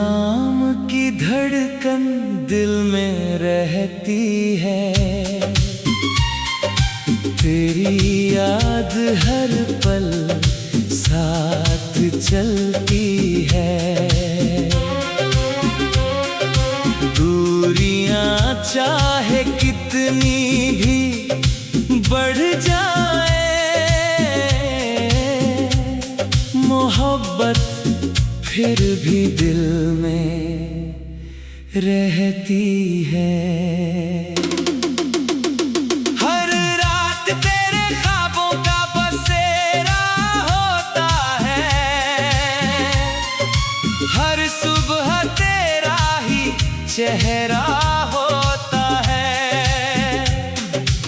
नाम की धड़कन दिल में रहती है, तेरी याद हर पल साथ चलती है। दूरियां चाहे कितनी भी बढ़ जाए, मोहब्बत फिर भी दिल में रहती है। हर रात तेरे ख्वाबों का बसेरा होता है, हर सुबह तेरा ही चेहरा होता है।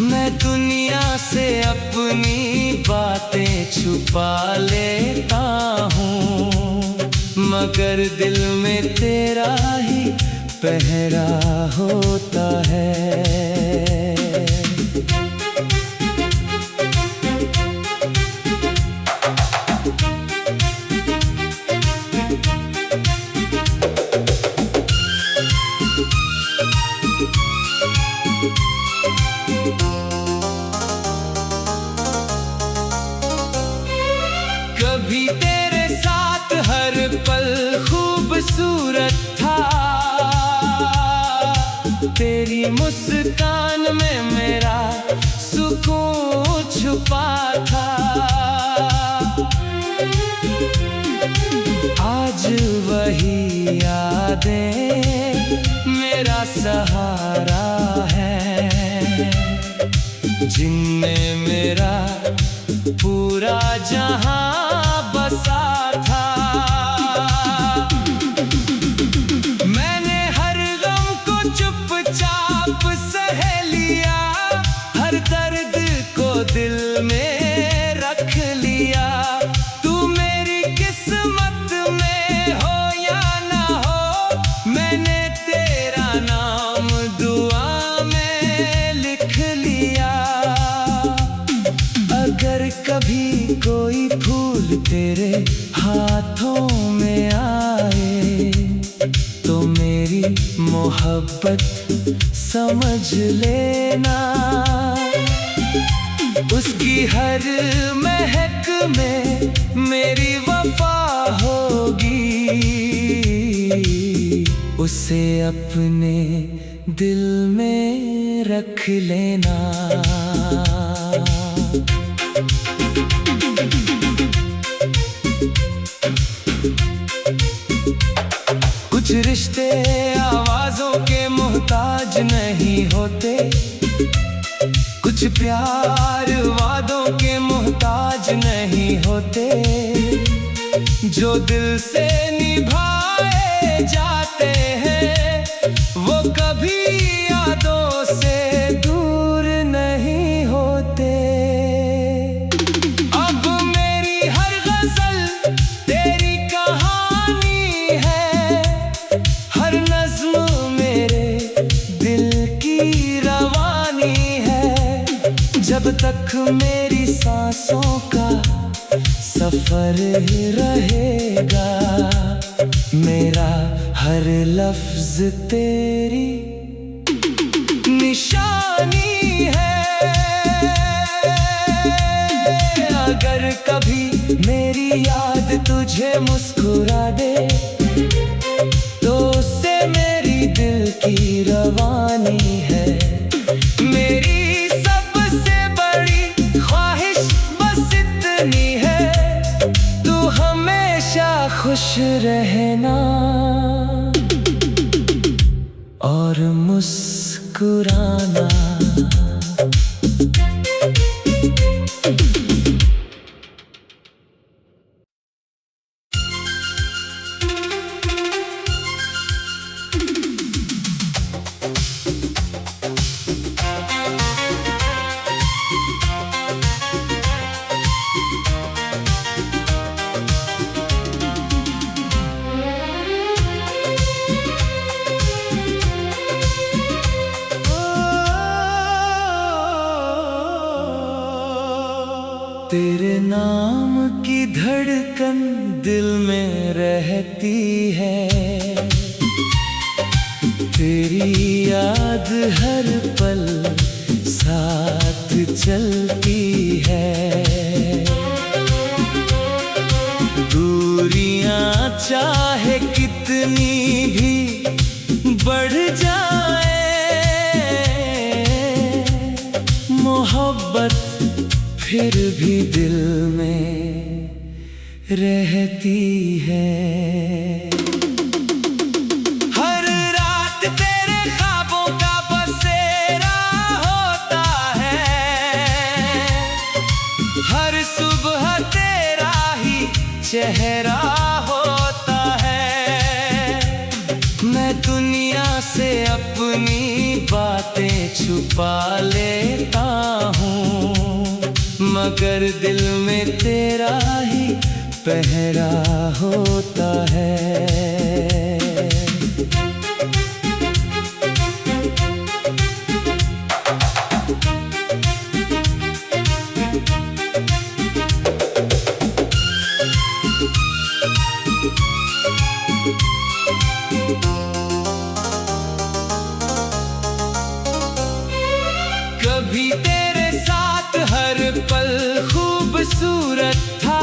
मैं दुनिया से अपनी बातें छुपा लेता हूँ, मगर दिल में तेरा ही पहरा होता है। कभी तेरे साथ हर पल खूबसूरत था, तेरी मुस्कान में मेरा सुकून छुपा था। आज वही यादें मेरा सहारा है, जिनमें मेरा पूरा जहां बसा था। मैंने हर गम को चुपचाप सह लिया, हर दर्द को दिल में रख लिया। तू मेरी किस्मत में हो या ना हो, मैंने तेरा नाम दुआ में लिख लिया। अगर कभी कोई फूल तेरे हाथों में आए, तो मेरी मोहब्बत समझ लेना। उसकी हर महक में मेरी वफा होगी, उसे अपने दिल में रख लेना। कुछ रिश्ते आवाजों के मोहताज नहीं होते, कुछ प्यार वादों के मोहताज नहीं होते। जो दिल से निभाए जाते हैं, वो कभी यादों से दूर नहीं होते। अब मेरी हर गजल तेरी कहानी है, हर नज़्म मेरे दिल की रवानी है। जब तक मेरी सांसों का सफर रहेगा, मेरा हर लफ्ज तेरी निशानी है। अगर कभी मेरी याद तुझे मुस्कुरा दे, तो उससे मेरी दिल की रवानी है। मेरी सबसे बड़ी ख्वाहिश बस इतनी है, तू हमेशा खुश रहना और मुस्कुराना। तेरे नाम की धड़कन दिल में रहती है, तेरी याद हर पल साथ चलती है। दूरियां चाहे कितनी भी बढ़ जाए, मोहब्बत फिर भी दिल में रहती है। हर रात तेरे ख्वाबों का बसेरा होता है, हर सुबह तेरा ही चेहरा होता है। मैं दुनिया से अपनी बातें छुपा लेता हूँ, मगर दिल में तेरा ही पहरा होता है। कभी तेरे साथ हर पल खूबसूरत था,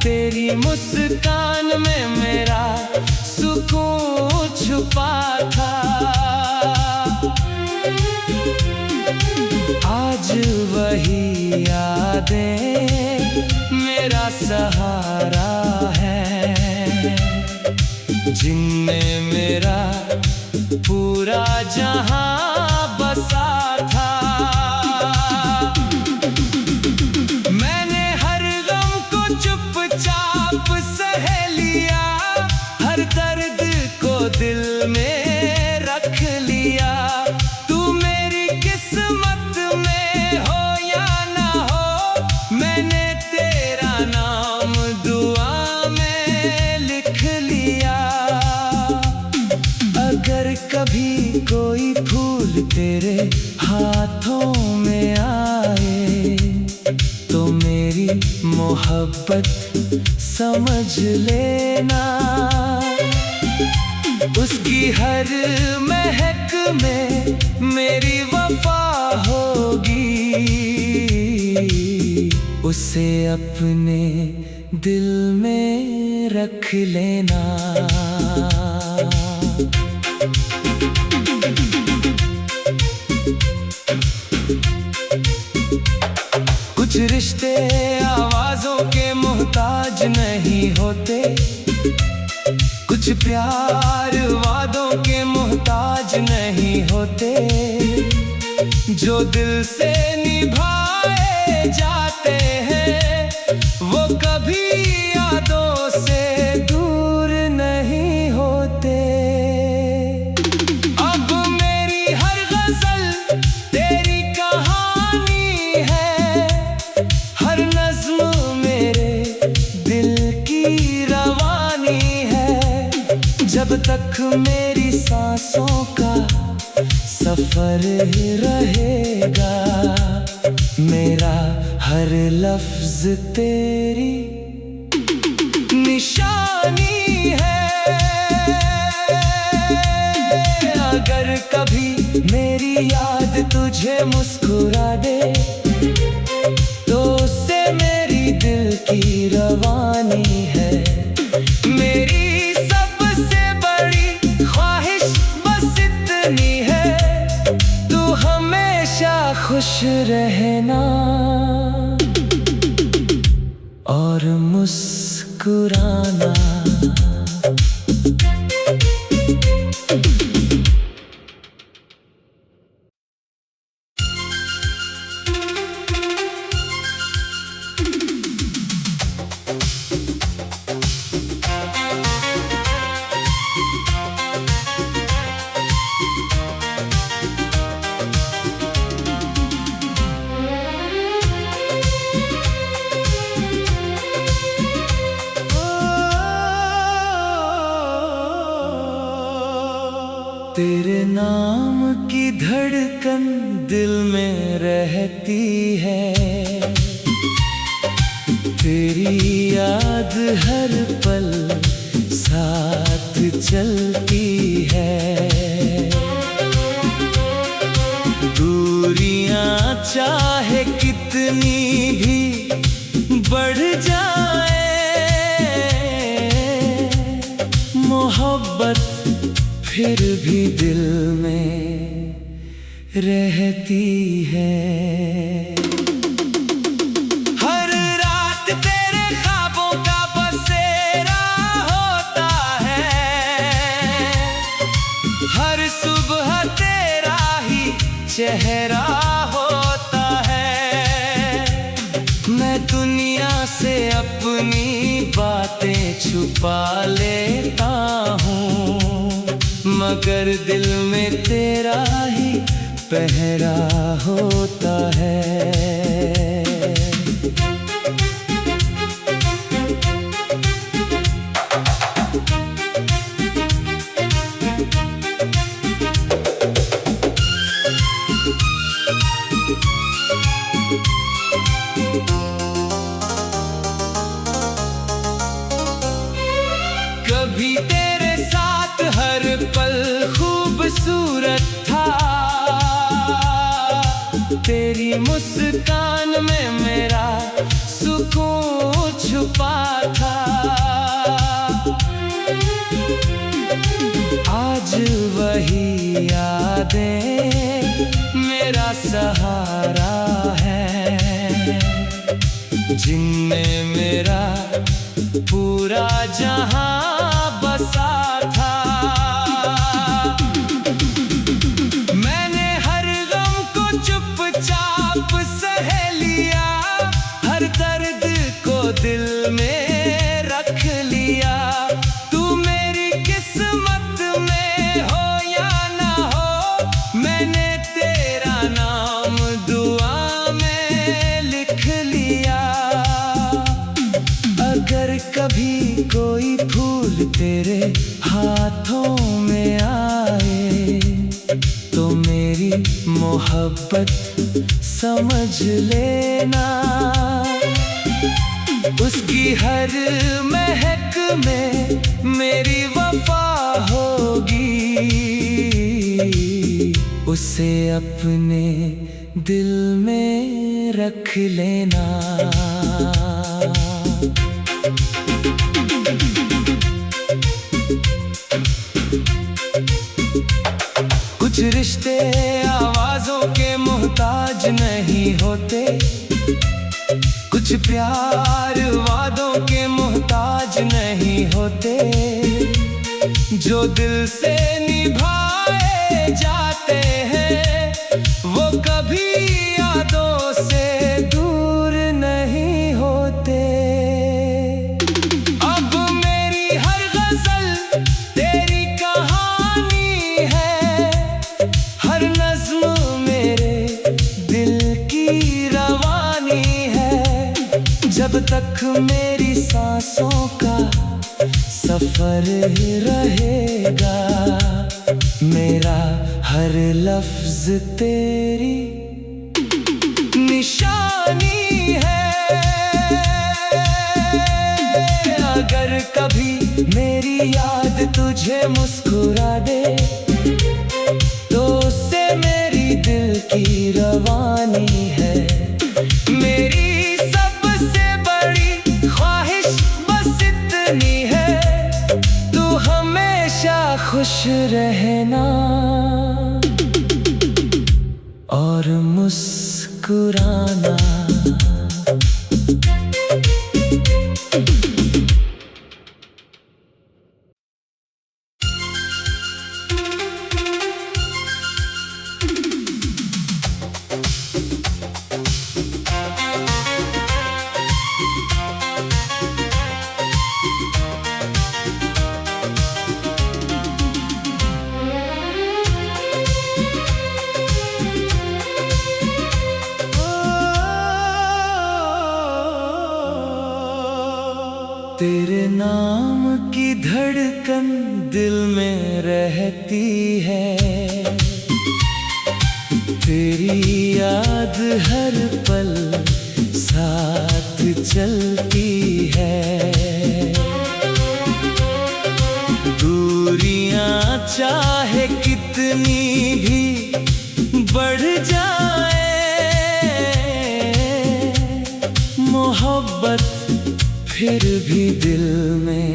तेरी मुस्कान में मेरा सुकून छुपा था। आज वही यादें मेरा सहारा है, जिनमें मेरा पूरा जहां बसा था। मैंने हर गम को चुपचाप सह लिया, हर दर्द को दिल में रख लिया। तू मेरी किस्मत में हो या ना हो, मैंने तेरा नाम दुआ में लिख लिया। अगर कभी कोई फूल तेरे हाथों में आए, तो मेरी मोहब्बत समझ लेना। उसकी हर महक में मेरी वफा होगी, उसे अपने दिल में रख लेना। कुछ रिश्ते आवाजों के मोहताज नहीं होते, कुछ प्यार वादों के मोहताज नहीं होते। जो दिल से निभाए जाते हैं, वो कभी यादों से दूर नहीं होते। अब मेरी हर गजल तेरी कहानी है, हर नज़्म मेरे दिल की रवानी है। जब तक मेरी सांसों का सफर रहेगा, मेरा हर लफ्ज तेरी निशानी है। अगर कभी मेरी याद तुझे मुस्कुरा दे, तो उससे मेरी दिल की रवानी है। मेरी सबसे बड़ी ख्वाहिश बस इतनी है, तू हमेशा खुश रहना और मुस्कुराना। तेरे नाम की धड़कन दिल में रहती है, तेरी याद हर पल साथ चलती है। दूरियां चाहे कितनी भी बढ़ जाए, मोहब्बत फिर भी दिल में रहती है। हर रात तेरे ख्वाबों का बसेरा होता है, हर सुबह तेरा ही चेहरा होता है। मैं दुनिया से अपनी बातें छुपा लेता हूँ, मगर दिल में तेरा ही पहरा होता है। कभी तेरे साथ हर पल खूबसूरत था, तेरी मुस्कान में मेरा सुकून छुपा था। आज वही यादें मेरा सहारा है, जिनमें मेरा पूरा जहां बसा था। मैंने हर गम को चुपचाप सह लिया, हर दर्द को दिल में रख लिया। तू मेरी किस्मत में हो या ना हो, मैंने तेरा नाम दुआ में लिख लिया। अगर कभी कोई फूल तेरे हाथों में आए, तो मेरी मोहब्बत समझ लेना। उसकी हर महक में मेरी वफा होगी, उसे अपने दिल में रख लेना। कुछ रिश्ते आवाजों के मोहताज नहीं होते, कुछ प्यार वादों के मोहताज नहीं होते। जो दिल से निभाए जाते हैं, वो कभी यादों से दूर नहीं होते। अब मेरी हर गजल तेरी कहानी है, हर नज़्म मेरे दिल की रवानी है। जब तक मेरी सांसों का सफर रहेगा, मेरा हर लफ्ज तेरी निशानी है। अगर कभी मेरी याद तुझे मुस्कुरा दे, तो उससे मेरी दिल की रवानी है। मेरी सबसे बड़ी ख्वाहिश बस इतनी है, तू हमेशा खुश रहना और मुस्कुराना। तेरे नाम की धड़कन दिल में रहती है, तेरी याद हर पल साथ चलती है। दूरियां चाहे कितनी भी बढ़ जाए, मोहब्बत फिर भी दिल में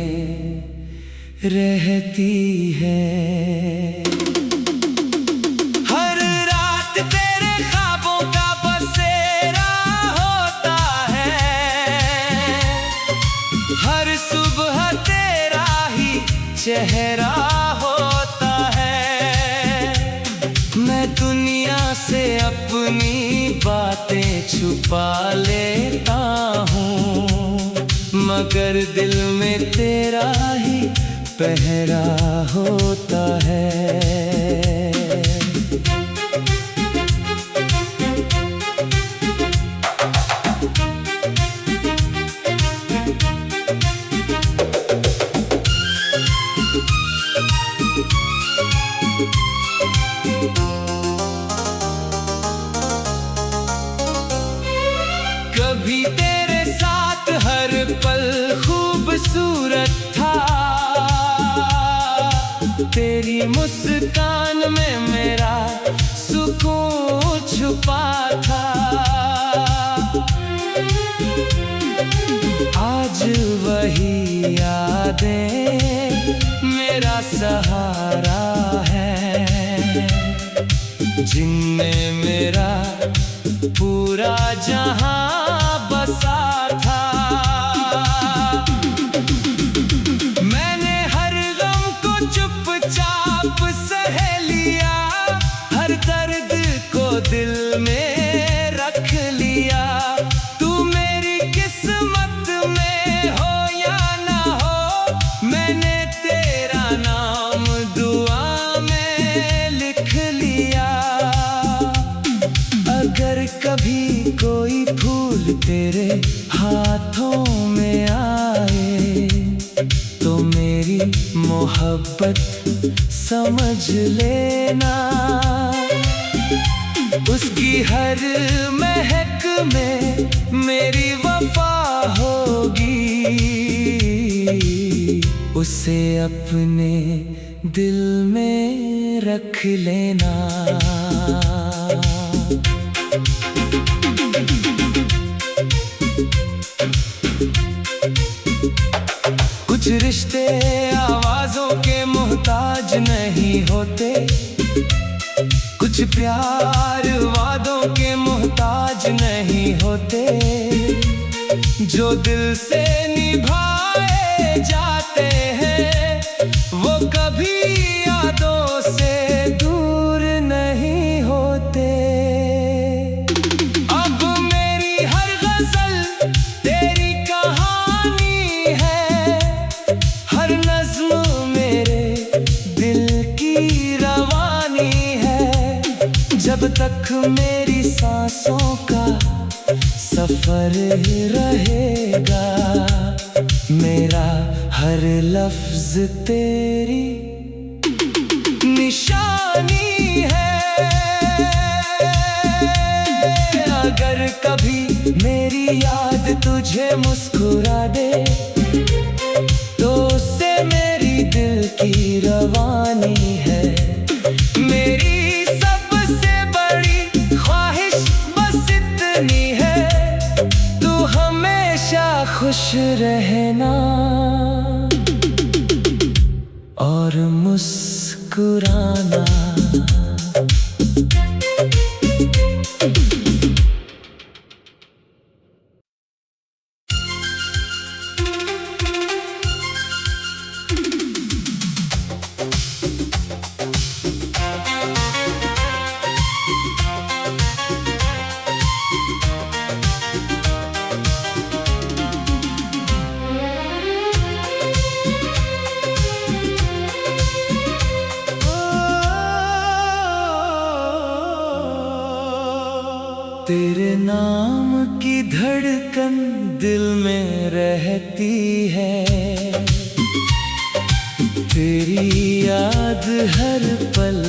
रहती है। हर रात तेरे ख्वाबों का बसेरा होता है, हर सुबह तेरा ही चेहरा होता है। मैं दुनिया से अपनी बातें छुपा लेता हूँ, मगर दिल में तेरा ही पहरा होता है। कभी तेरे साथ हर पल खूबसूरत था, तेरी मुस्कान में मेरा सुकून छुपा था। आज वही यादें मेरा सहारा है, जिनमें मेरा पूरा जहां बसा था। मैंने हर गम को चुपचाप सह लिया, हर दर्द को दिल में रख लिया। तू मेरी किस्मत में हो या ना हो, मैंने तेरा नाम दुआ में लिख लिया। अगर कभी कोई फूल तेरे हाथों में आए, तो मेरी मोहब्बत समझ लेना। उसकी हर महक में मेरी वफा होगी, उसे अपने दिल में रख लेना। कुछ रिश्ते आवाजों के मोहताज नहीं होते, कुछ प्यार वादों के मोहताज नहीं होते। जो दिल से निभाए जाते हैं, वो कभी यादों से दूर नहीं होते। अब मेरी हर गजल तेरी कहानी है, हर नज़्म मेरे दिल की रवानी है। जब तक मेरी सांसों का सफर रहेगा, मेरा हर लफ्ज तेरी निशानी है। अगर कभी मेरी याद तुझे मुस्कुरा दे, तो उससे मेरी दिल की रवानी है। मेरी सबसे बड़ी ख्वाहिश बस इतनी है, तू हमेशा खुश रहना और मुस्कुराना। तेरे नाम की धड़कन दिल में रहती है, तेरी याद हर पल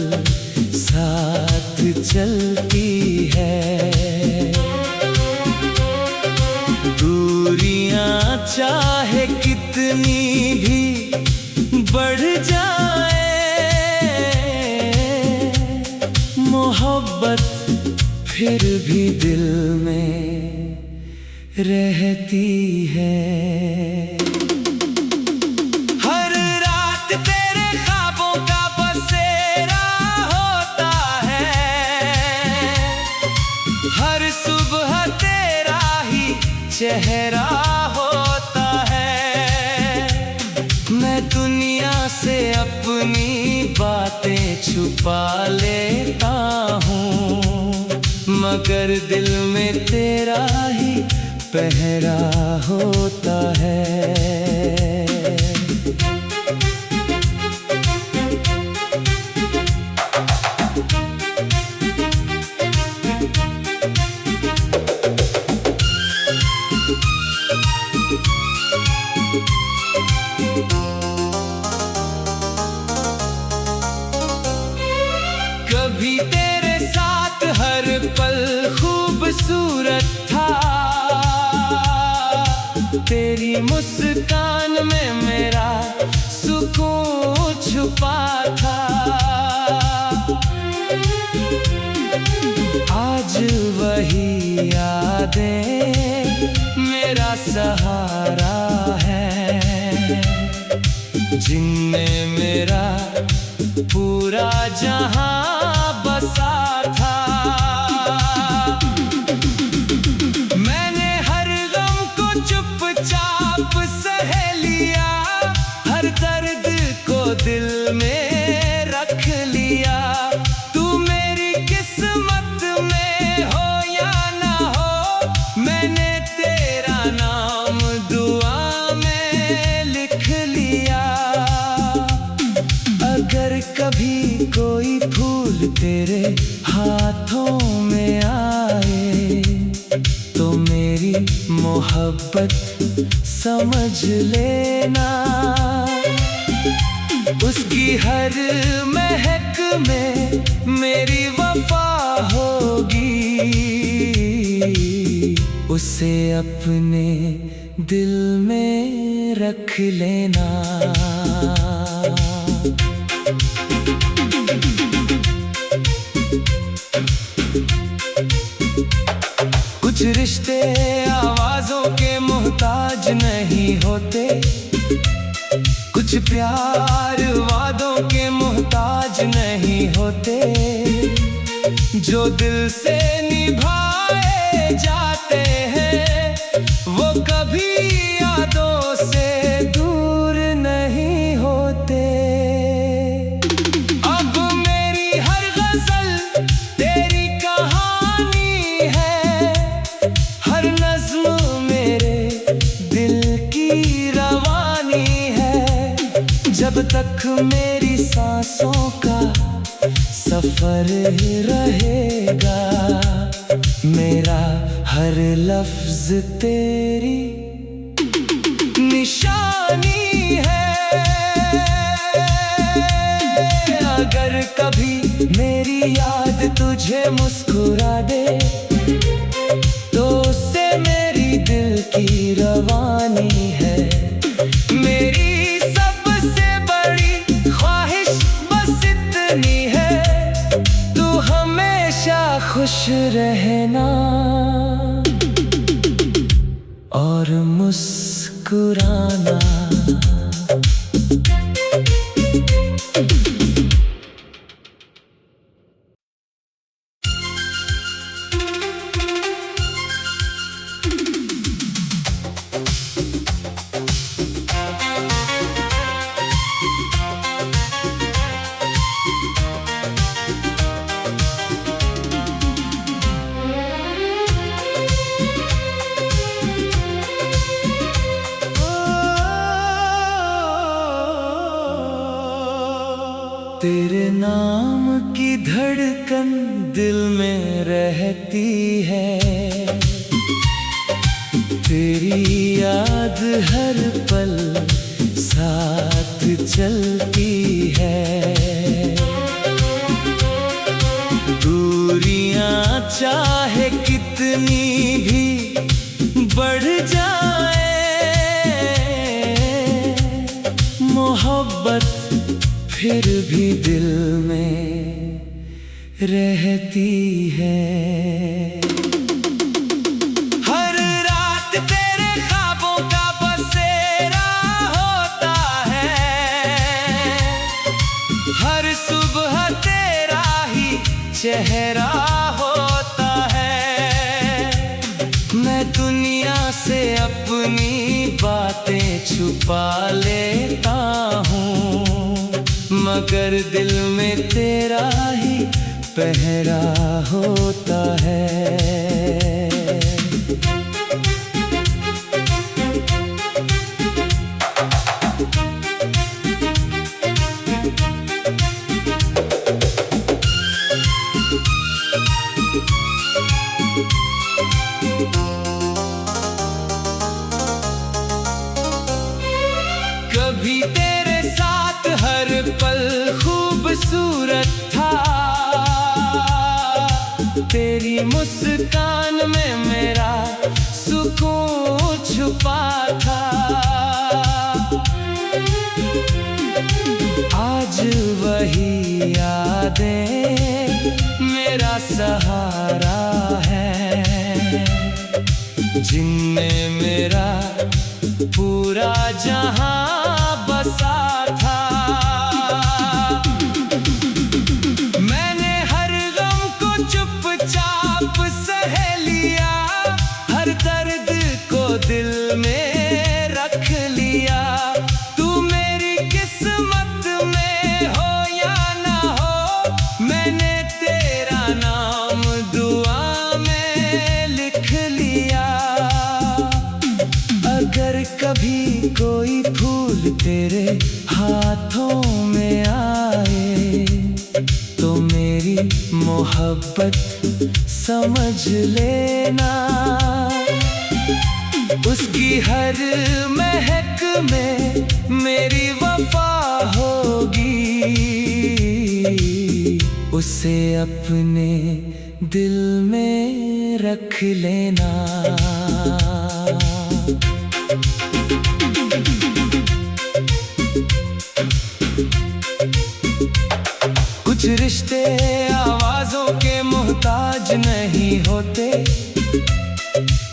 साथ चलती है। दूर भी दिल में रहती है। हर रात तेरे ख्वाबों का बसेरा होता है, हर सुबह तेरा ही चेहरा होता है। मैं दुनिया से अपनी बातें छुपा लेता हूँ, मगर दिल में तेरा ही पहरा होता है। कभी तेरे साथ हर पल खूबसूरत था, तेरी मुस्कान में मेरा सुकून छुपा था। आज वही यादें मेरा सहारा है, जिनमें मेरा पूरा जहां बसा था। मैंने हर गम को चुपचाप सह लिया, हर दर्द को दिल में रख लिया। तू मेरी किस्मत में हो या ना हो, मैंने तेरा नाम दुआ में लिख लिया। अगर कभी कोई फूल तेरे हाथों में आए, तो मेरी मोहब्बत समझ लेना। उसकी हर महक में मेरी वफा होगी, उसे अपने दिल में रख लेना। कुछ रिश्ते आवाजों के मोहताज नहीं होते, कुछ प्यार वादों के मोहताज नहीं होते। जो दिल से निभाए जाते हैं, वो कभी यादों से दूर नहीं होते। अब मेरी हर गजल तेरी कहानी है, हर नज़्म मेरे दिल की रवानी है। जब तक मेरी सांसों का सफर रहेगा, मेरा हर लफ्ज तेरी निशानी है। अगर कभी मेरी याद तुझे मुस्कुरा दे, तो उससे मेरी दिल की रवानी है। मेरी सबसे बड़ी ख्वाहिश बस इतनी है, तू हमेशा खुश रहना और मुस्कुराना। तेरे नाम की धड़कन दिल में रहती है, तेरी याद हर पल साथ चलती है। दूरियां चाहे कितनी भी बढ़ जाए, मोहब्बत फिर भी दिल में रहती है। हर सुबह तेरा ही चेहरा होता है। मैं दुनिया से अपनी बातें छुपा लेता हूँ, मगर दिल में तेरा ही पहरा होता है। कभी तेरे साथ हर पल खूबसूरत था, तेरी मुस्कान में मेरा सुकून छुपा था। आज वही यादें मेरा सहारा है, जिनमें मेरा पूरा जहां बसा था। मैंने हर गम को चुपचाप सह लिया, हर दर्द को दिल में रख लिया। तू मेरी किस्मत में हो या ना हो, मैंने तेरा नाम दुआ में लिख लिया। अगर कभी कोई फूल तेरे हाथों में आए, तो मेरी मोहब्बत समझ लेना। उसकी हर महक में मेरी वफा होगी, उसे अपने दिल में रख लेना। कुछ रिश्ते आवाजों के मोहताज नहीं होते,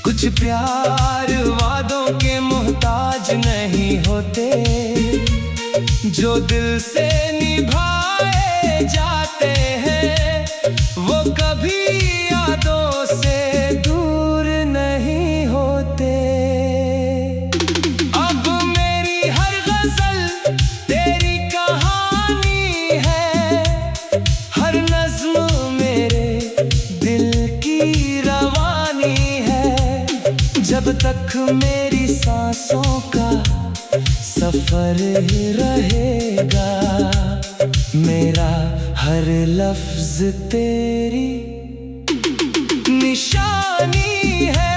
कुछ प्यार वादों के मोहताज नहीं होते। जो दिल से निभाए जाते हैं, वो कभी यादों से दूर नहीं होते। अब मेरी हर गजल तेरी कहानी है, हर नज़्म मेरे दिल की रवानी है। जब तक मेरी सांसों का सफर रहेगा, मेरा हर लफ्ज तेरी निशानी है।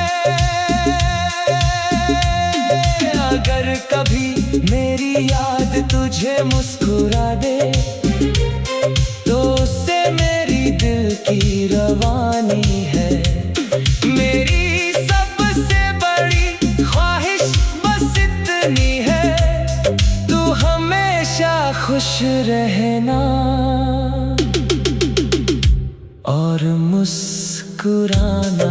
अगर कभी मेरी याद तुझे मुस्कुरा दे, तो उससे मेरी दिल की रवानी है। मेरी सबसे बड़ी ख्वाहिश बस इतनी है, तू हमेशा खुश रहना और मुस्कुराना।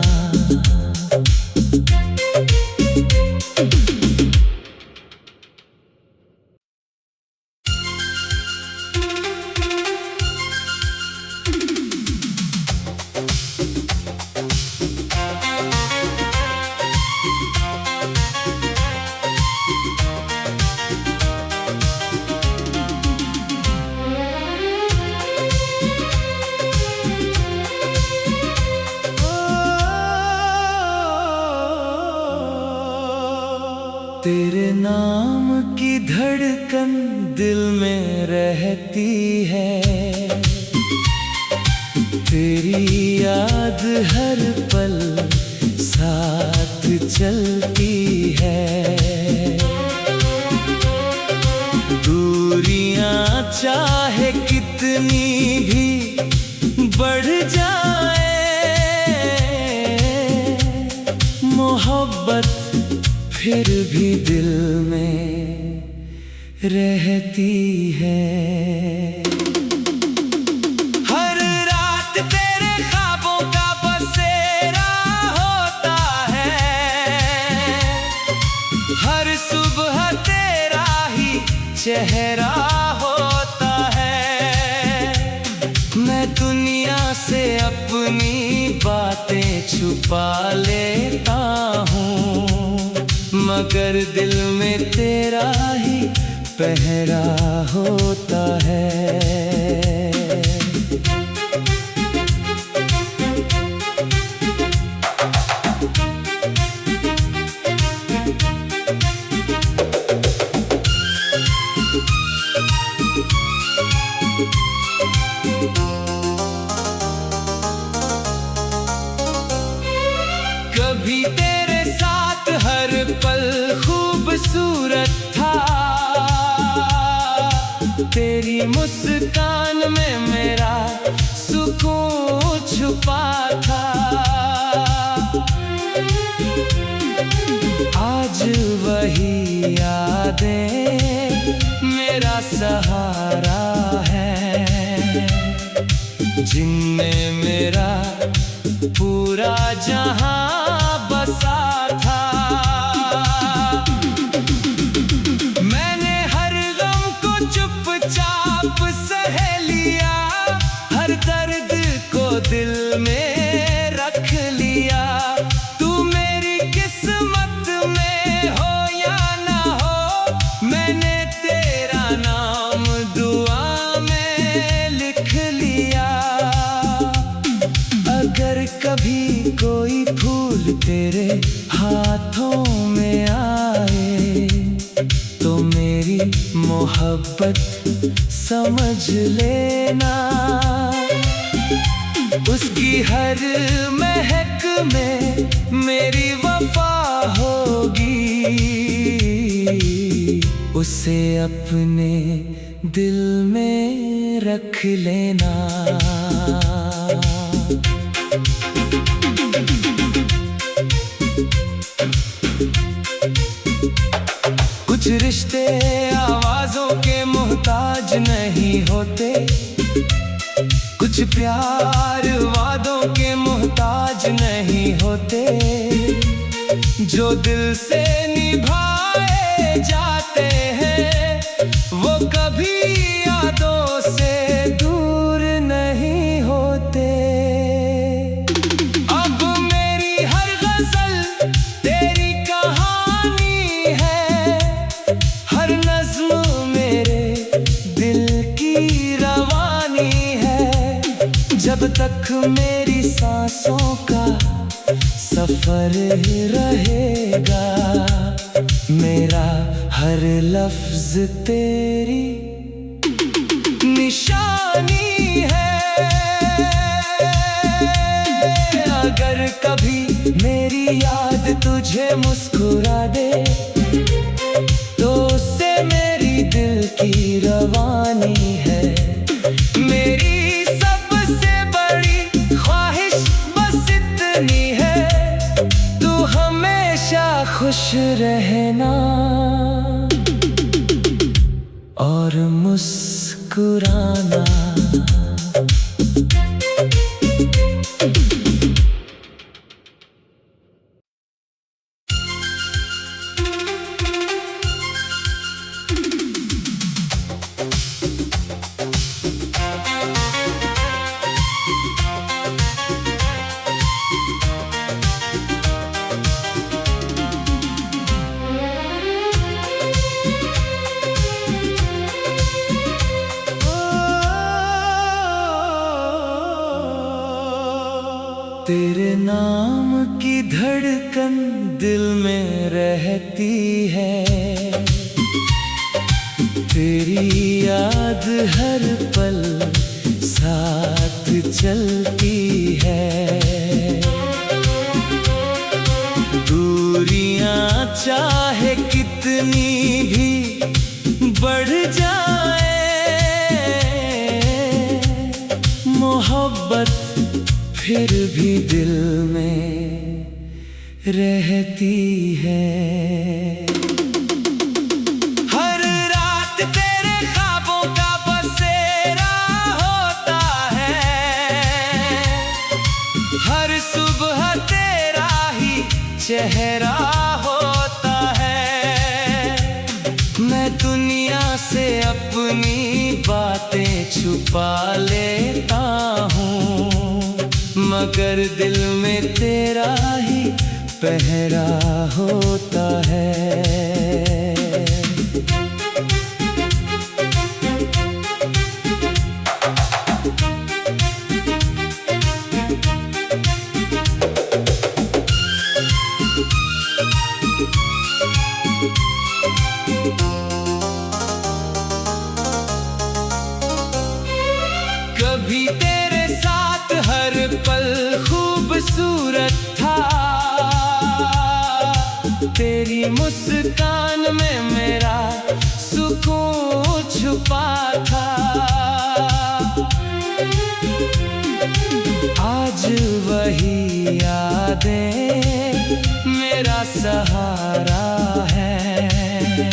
तेरे नाम की धड़कन दिल में रहती है, तेरी याद हर पल साथ चलती है। दूरियां चाहे कितनी भी बढ़ जाए, मोहब्बत फिर भी दिल में रहती है। हर रात तेरे ख्वाबों का बसेरा होता है, हर सुबह तेरा ही चेहरा होता है। से अपनी बातें छुपा लेता हूँ, मगर दिल में तेरा ही पहरा होता है। कभी तेरे साथ हर पल खूबसूरत था, तेरी मुस्कान में मेरा सुकून छुपा था। आज वही यादें मेरा सहारा है, जिनमें मेरा पूरा जहां बसा था। मैंने हर गम को चुपचाप सह लिया, हर दर्द को दिल में रख लिया। तू मेरी किस्मत में हो या ना हो, मैंने तेरा नाम दुआ में लिख लिया। अगर कभी कोई फूल तेरे हाथों में आए, तो मेरी मोहब्बत समझ लेना। उसकी हर महक में मेरी वफा होगी, उसे अपने दिल में रख लेना। कुछ रिश्ते आवाजों के मोहताज नहीं होते, कुछ प्यार वादों के मोहताज नहीं होते। जो दिल से निभाए जाते हैं, वो कभी यादों से दूर नहीं होते। अब मेरी हर गजल तेरी कहानी है, हर नज़्म मेरे दिल की रवानी है। जब तक मेरी सांसों का सफर रहेगा, मेरा हर लफ्ज तेरी निशानी है। अगर कभी मेरी याद तुझे मुस्कुरा दे, तो उससे मेरी दिल की रवानी है। मेरी सबसे बड़ी ख्वाहिश बस इतनी है, तू हमेशा खुश रहना और मुस्कुराना। तेरे नाम की धड़कन दिल में रहती है, तेरी याद हर पल साथ चलती है। दूरियां चाहे कितनी भी बढ़ जाए, मोहब्बत फिर भी दिल में रहती है। हर रात तेरे ख्वाबों का बसेरा होता है, हर सुबह तेरा ही चेहरा होता है। मैं दुनिया से अपनी बातें छुपा लेता हूँ, मगर दिल में तेरा ही पहरा होता है। कभी तेरे साथ हर पल खूबसूरत था, तेरी मुस्कान में मेरा सुकून छुपा था। आज वही यादें मेरा सहारा है,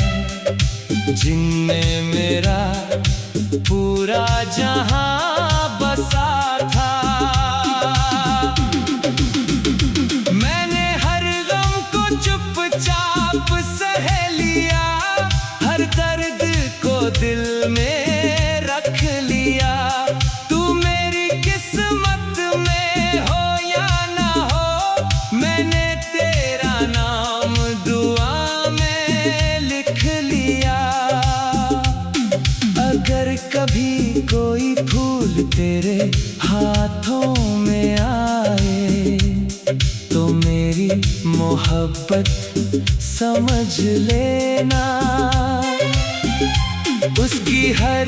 जिनमें मेरा पूरा जहां बसा था। मैंने हर गम को चुपचाप सह लिया, हर दर्द को दिल में रख लिया। तू मेरी किस्मत में हो या ना हो, मैंने तेरा नाम दुआ में लिख लिया। अगर कभी कोई फूल तेरे हाथों में आए, तो मेरी मोहब्बत समझ लेना। उसकी हर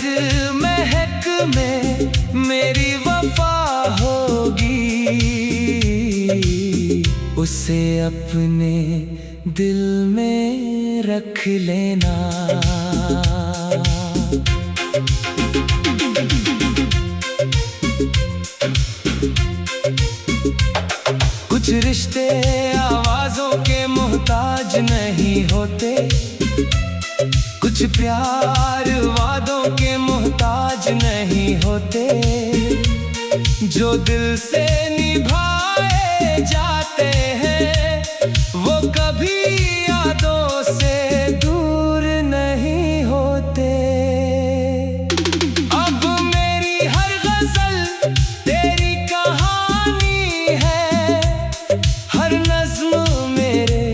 महक में मेरी वफा होगी, उसे अपने दिल में रख लेना। कुछ रिश्ते आवाजों के मोहताज नहीं होते, कुछ प्यार वादों के मोहताज नहीं होते। जो दिल से निभाए जाते हैं, वो कभी यादों से दूर नहीं होते। अब मेरी हर गजल तेरी कहानी है, हर नज़्म मेरे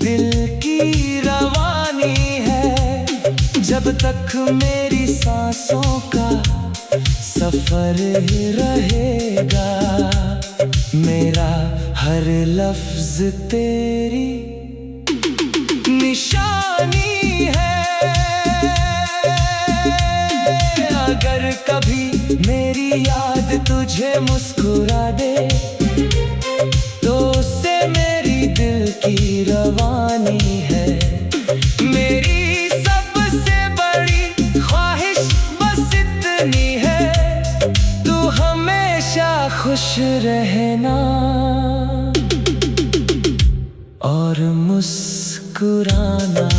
दिल की रवानी है। जब तक मेरी सांसों का सफर रहेगा, मेरा हर लफ्ज तेरी निशानी है। अगर कभी मेरी याद तुझे मुस्कुरा दे, तो उससे मेरी दिल की रवानी है। मेरी सबसे बड़ी ख्वाहिश बस इतनी है, तू हमेशा खुश रहना और मुस्कुराना।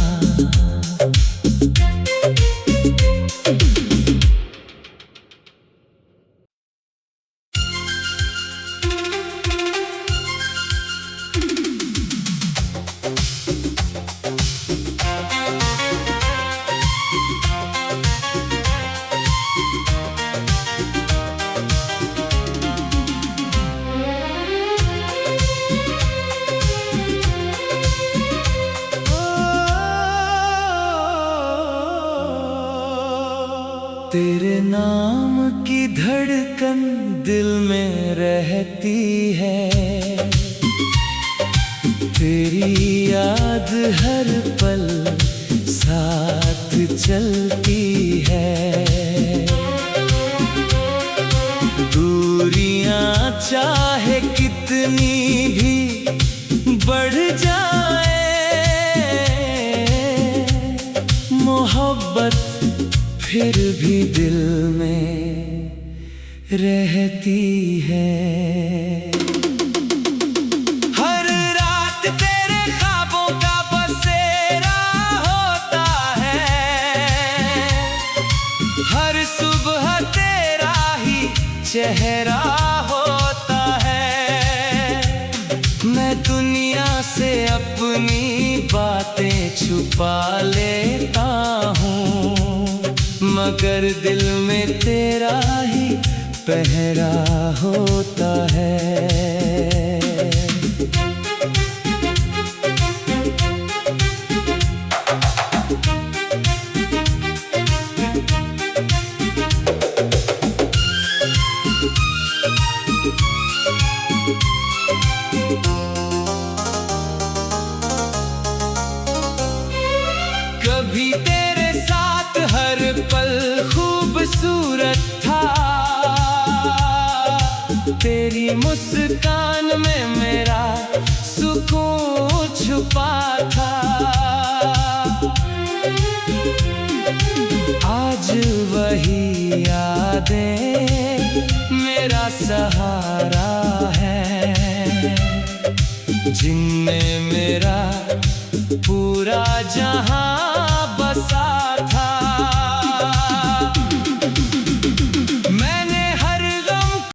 तेरे नाम की धड़कन दिल में रहती है, तेरी याद हर पल साथ चलती है। दूरियां चाहे कितनी भी बढ़ जाए, मोहब्बत फिर भी दिल में रहती है। हर रात तेरे ख्वाबों का बसेरा होता है, हर सुबह तेरा ही चेहरा होता है। मैं दुनिया से अपनी बातें छुपा लेता हूँ, मगर दिल में तेरा ही पहरा होता है। कभी तेरे साथ हर पल खूबसूरत था, तेरी मुस्कान में मेरा सुकून छुपा था। आज वही यादें मेरा सहारा है, जिनमें मेरा पूरा जहां